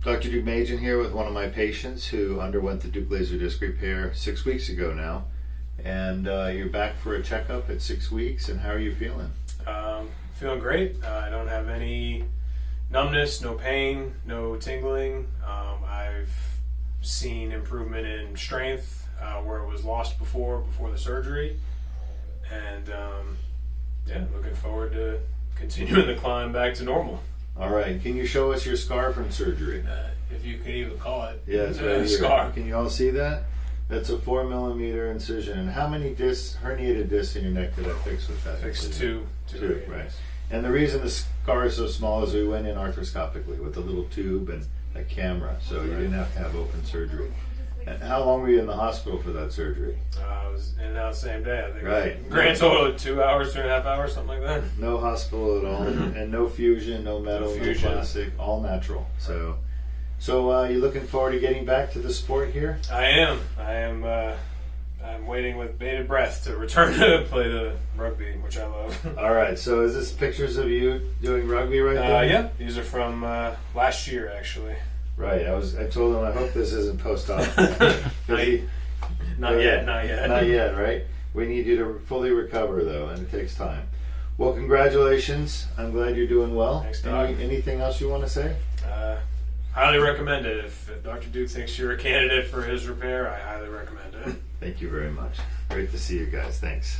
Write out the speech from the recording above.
Dr. Deuk here with one of my patients who underwent the Deuk laser disc repair 6 weeks ago now. And you're back for a checkup at 6 weeks, and how are you feeling? Feeling great. I don't have any numbness, no pain, no tingling. I've seen improvement in strength where it was lost before the surgery. And yeah, looking forward to continuing the climb back to normal. All right. Can you show us your scar from surgery? If you could even call it. Yeah, it's right a here. scar. Can you all see that? That's a 4mm incision. And how many herniated discs in your neck did I fix with that? Fixed incision? two. Right. And the reason the scar is so small is we went in arthroscopically with a little tube and a camera, so you didn't have to have open surgery. And how long were you in the hospital for that surgery? I was in and out the same day, I think. Right. Grand total of 2 hours, 2.5 hours, something like that. No hospital at all, and no fusion, no metal, no plastic, all natural. So you looking forward to getting back to the sport here? I am. I'm waiting with bated breath to return to play the rugby, which I love. All right. So is this pictures of you doing rugby right there? Yeah. These are from last year, actually. Right. I told him I hope this isn't post-op. Not yet. Not yet. Right. We need you to fully recover though, and it takes time. Well, congratulations. I'm glad you're doing well. Thanks, Doc. Anything else you want to say? Highly recommend it. If Dr. Deuk thinks you're a candidate for his repair, I highly recommend it. Thank you very much. Great to see you guys. Thanks.